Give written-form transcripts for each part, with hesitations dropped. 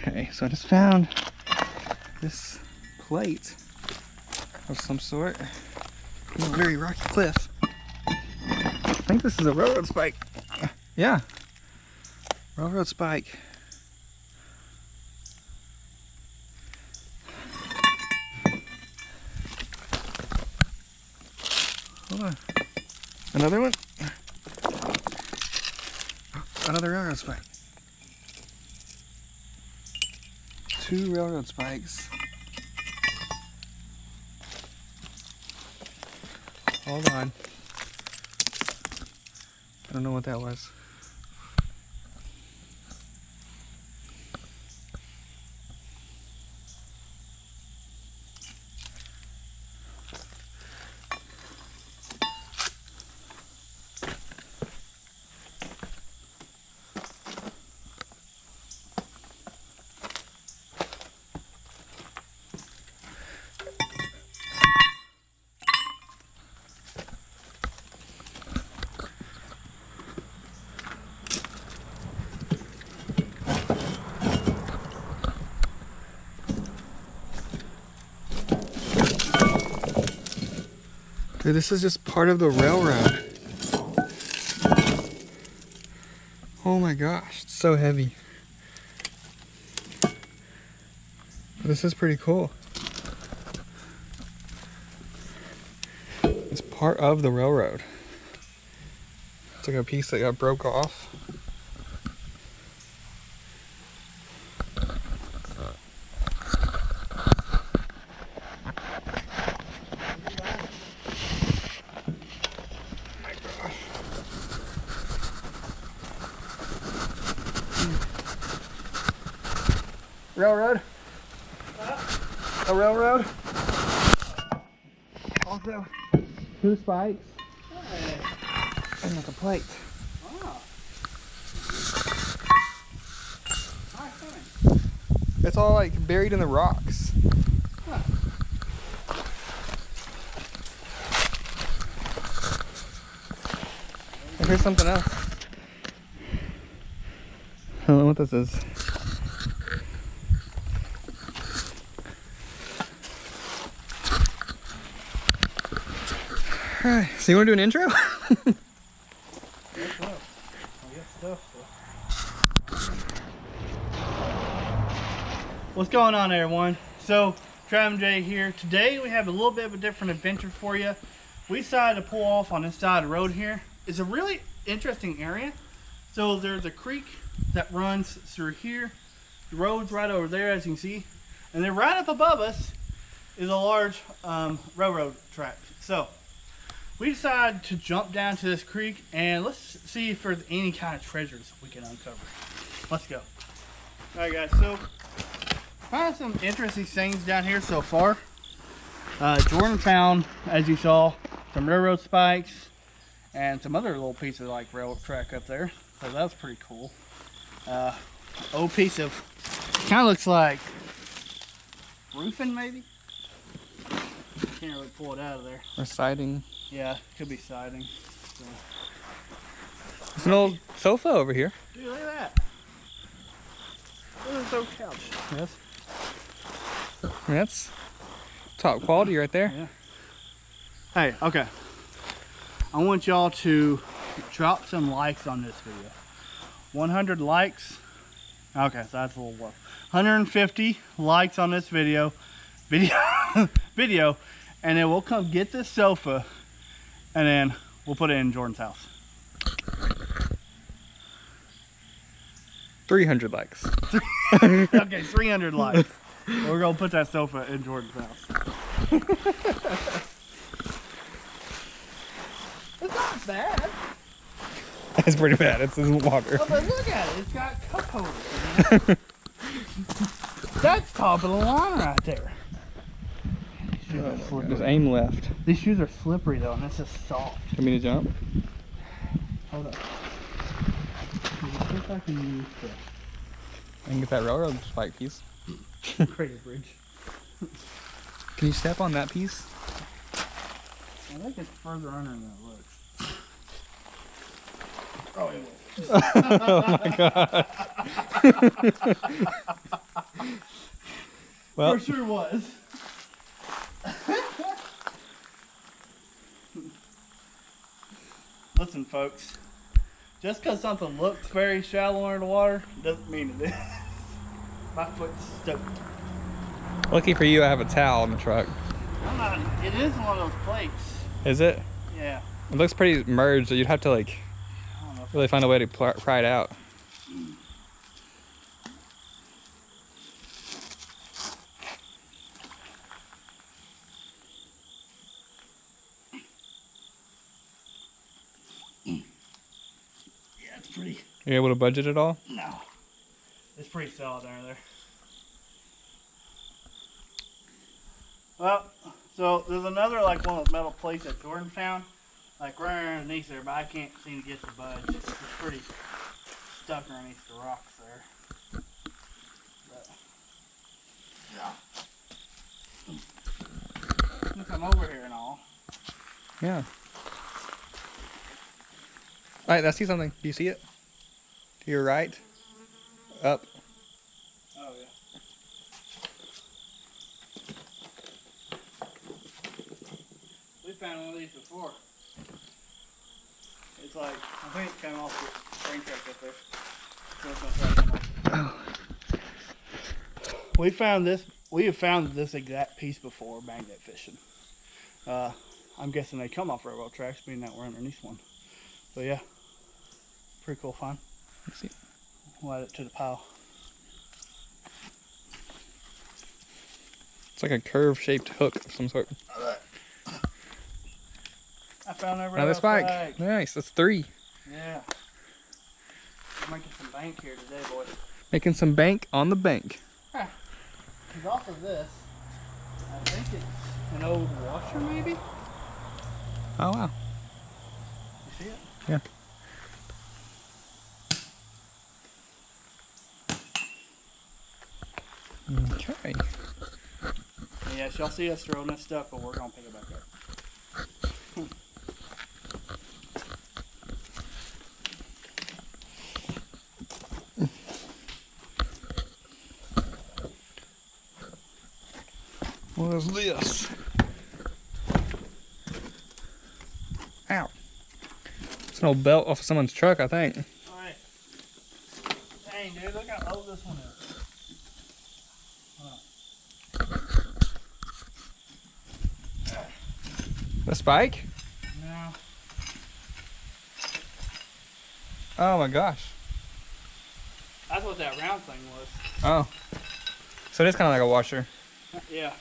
Okay, so I just found this plate of some sort in a very rocky cliff. I think this is a railroad spike. Yeah, railroad spike. Hold on. Another one? Another railroad spike. 2 railroad spikes. Hold on. I don't know what that was. Dude, this is just part of the railroad. Oh my gosh, it's so heavy. This is pretty cool. It's part of the railroad. It's like a piece that got broke off. Railroad? A railroad? Also, 2 spikes. Hey. And like a plate. Wow. Nice. It's all like buried in the rocks. Huh. And here's something else. I don't know what this is. Alright, so you want to do an intro? What's going on, everyone? So, Trav and Jay here. Today we have a little bit of a different adventure for you. We decided to pull off on this side of the road here. It's a really interesting area. So there's a creek that runs through here. The road's right over there, as you can see. And then right up above us is a large railroad track. So we decided to jump down to this creek and let's see if there's any kind of treasures we can uncover. Let's go. Alright guys, so found some interesting things down here so far. Jordan found, as you saw, some railroad spikes and some other little pieces like railroad track up there. So that's pretty cool. Old piece of, kind of looks like roofing maybe? Can't really pull it out of there. Or siding. Yeah, could be siding. So. There's an old sofa over here. Dude, look at that. Look at this old couch. Yes. That's top quality right there. Yeah. Hey, okay. I want y'all to drop some likes on this video. 100 likes. Okay, so that's a little low. 150 likes on this video. Video. And then we'll come get this sofa and then we'll put it in Jordan's house. 300 likes. Okay, 300 likes. We're gonna put that sofa in Jordan's house. It's not bad. It's pretty bad. It's in water. Oh, but look at it. It's got cup holders. That's top of the line right there. Just aim left. These shoes are slippery though, and this is soft. Want me to jump? Hold up. I can use I can get that railroad spike piece. the crater bridge. Can you step on that piece? I think it's further under than it looks. Oh, it will. Oh my god. Well, for sure was. Listen, folks. Just because something looks very shallow under the water doesn't mean it is. My foot's stuck. lucky for you, I have a towel in the truck. I'm not, it is one of those plates. Is it? Yeah. It looks pretty merged, so you'd have to like I don't know if really find a way to pry it out. yeah, it's pretty. You able to budget it all? No. It's pretty solid under there. Well, so there's another like one of those metal plates that Jordan found, like right underneath there, but I can't seem to get the budge. It's pretty stuck underneath the rocks there. But yeah, you can come over here and all. Yeah. Alright, I see something. Do you see it? To your right? Up. Oh yeah. We found one of these before. It's like, I think it came off the train track up there. So it's gonna we have found this exact piece before magnet fishing. I'm guessing they come off railroad tracks, being that we're underneath one. But yeah, pretty cool find. Let's see. We'll add it to the pile. It's like a curve-shaped hook of some sort. I found that Another spike. Nice, that's 3. Yeah. We're making some bank here today, boys. Making some bank on the bank. Huh. There's also this. I think it's an old washer, maybe? Oh, wow. You see it? Yeah. Okay. Yes, y'all see us throwing this stuff, but we're going to pick it back up. What is this? Ow. It's an old belt off of someone's truck, I think. Alright. Dang, dude, look how old this one is. The spike? No. Oh my gosh. That's what that round thing was. Oh. So it is kind of like a washer. Yeah.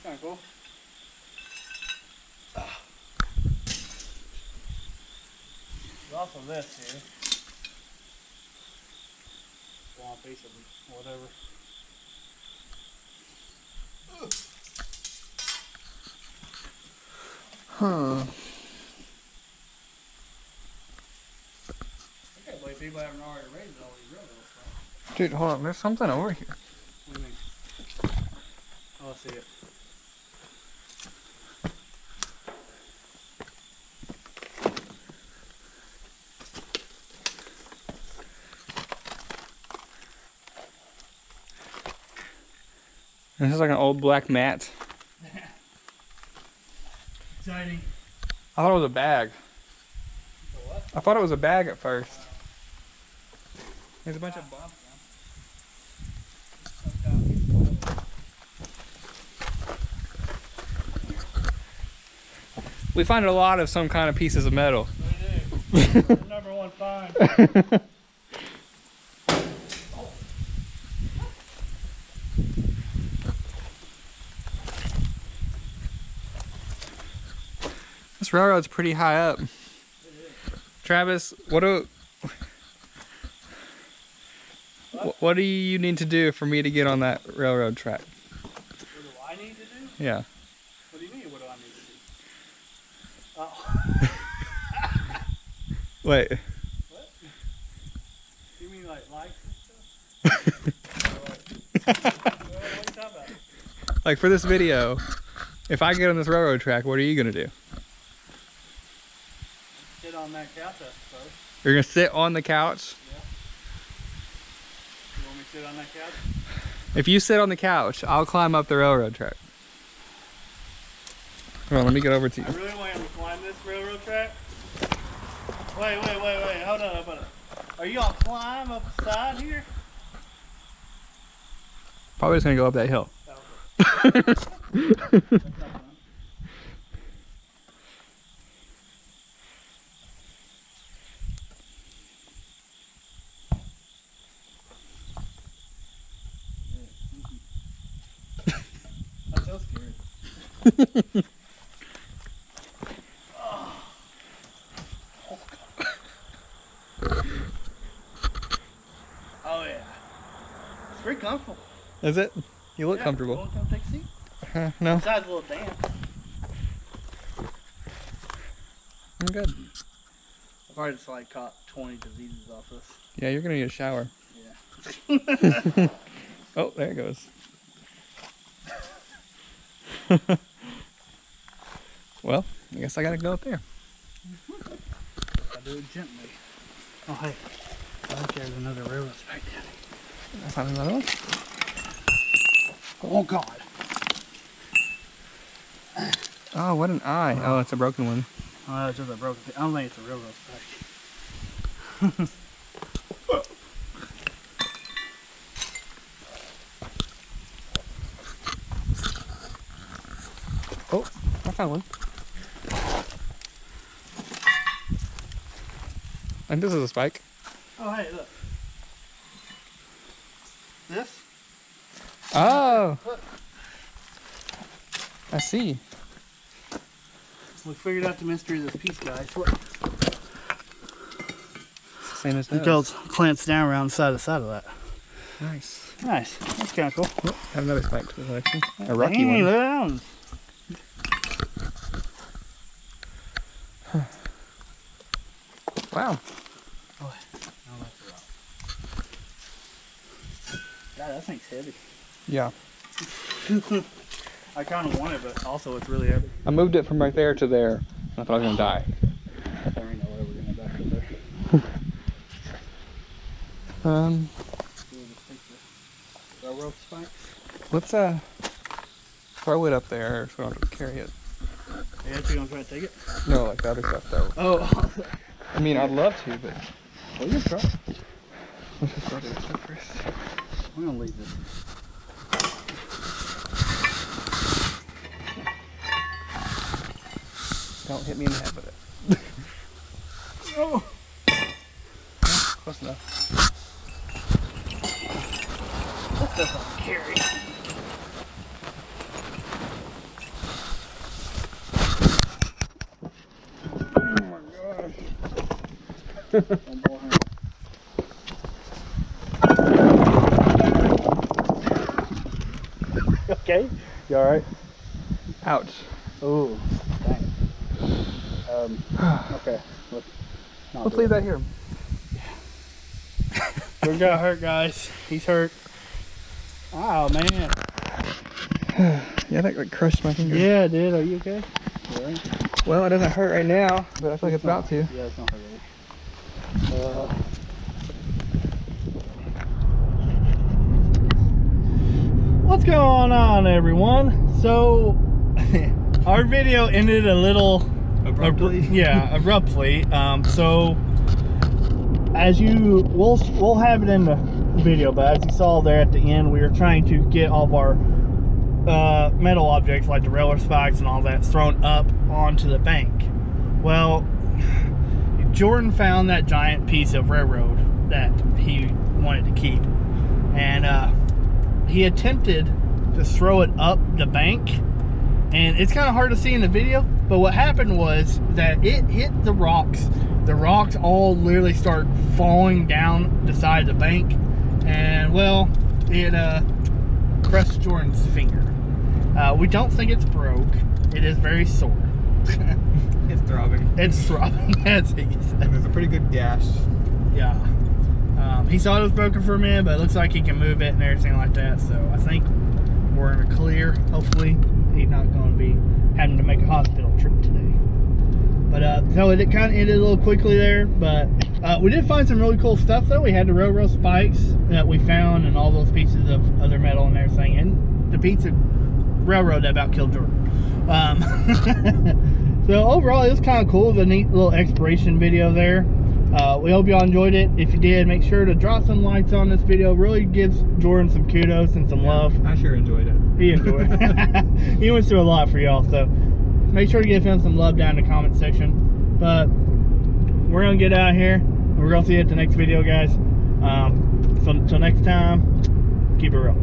Kind of cool. There's also this here. Long piece of whatever. Huh. I can't believe people haven't already raised all these railroads, right? Dude, hold on. There's something over here. What do you mean? Oh, I see it. This is like an old black mat. Exciting. I thought it was a bag. So what? I thought it was a bag at first. There's a bunch of bombs. We find a lot of some kind of pieces of metal. We do. Number one find. This railroad's pretty high up. Travis, what do you need to do for me to get on that railroad track? What do I need to do? Yeah. What do you mean, what do I need to do? Oh. Wait. What? You mean like likes and stuff? What are you talking about? Like for this video, if I get on this railroad track, what are you gonna do? Sit on that couch, I suppose. You're gonna sit on the couch? Yeah. Sit on that couch? If you sit on the couch, I'll climb up the railroad track. Come on, let me get over to you. I really want him to climb this railroad track. Wait, hold on. Are you gonna climb up the side here? Probably just gonna go up that hill. I'm so scared. Oh yeah. It's pretty comfortable. Is it? You look comfortable. Want to come take a seat? No. Besides a little damp. I'm good. I've already just like caught 20 diseases off this. Yeah, you're gonna need a shower. Yeah. Oh, there it goes. Well, I guess I gotta go up there. I do it gently. Oh hey, I think there's another railroad spike down here. I found another one. Oh god. Oh, what an eye. Oh, it's a broken one. Oh, it's just a broken thing. I don't think it's a railroad spike. Oh, I found one. And this is a spike. Oh hey, look. This? Oh, Look. I see. We figured out the mystery of this piece, guys. Look. It's the same as It those. goes clamps down around the side of that. Nice. Nice. That's kind of cool. Oh, I have another spike to the collection. A rocky Dang, one. look at that. Wow. Oh, no, that's a rock. God, that thing's heavy. Yeah. I kind of want it, but also it's really heavy. I moved it from right there to there. I thought I was gonna die. There ain't no way we're gonna back up there. Railroad spikes. Let's throw it up there so I don't have to carry it. Yeah, you gonna try to take it? No, like the other stuff though. Oh. I mean, I'd love to, but Well, you can try. let's just throw this stuff first. We're gonna leave this. Don't hit me in the head with it. Oh. Close enough. This doesn't carry. Okay, you alright? Ouch. Oh, dang. Okay. Let's leave that here. We're gonna hurt, guys. He's hurt. Oh, man. Yeah, that like crushed my finger. Yeah, it did. Are you okay? You all right? Well, it doesn't hurt right now, but I feel like it's about to. Yeah, it's not hurt. What's going on, everyone? So, our video ended a little Abruptly? abruptly. So, as we'll have it in the video, but as you saw there at the end, we were trying to get all of our metal objects like the railroad spikes and all that thrown up onto the bank. Well, Jordan found that giant piece of railroad that he wanted to keep, and he attempted to throw it up the bank, and it's kind of hard to see in the video, but what happened was that it hit the rocks. The rocks all literally start falling down the side of the bank, and well, it crushed Jordan's finger. We don't think it's broke. It is very sore. It's throbbing. It's throbbing. That's what he said. There's a pretty good gash. Yeah. He thought it was broken for a minute, but it looks like he can move it and everything like that. So I think we're in a clear. Hopefully, he's not going to be having to make a hospital trip today. But so it kind of ended a little quickly there. But We did find some really cool stuff though. We had the railroad spikes that we found and all those pieces of other metal and everything, and the pizza railroad that about killed Jordan. So overall it was kind of cool. It was a neat little exploration video there. We hope y'all enjoyed it. If you did, make sure to drop some likes on this video. Really gives Jordan some kudos and some love. I sure enjoyed it. He enjoyed it. He went through a lot for y'all, so make sure to give him some love down in the comment section. But we're gonna get out of here. We're gonna see you at the next video, guys. So until next time, keep it real.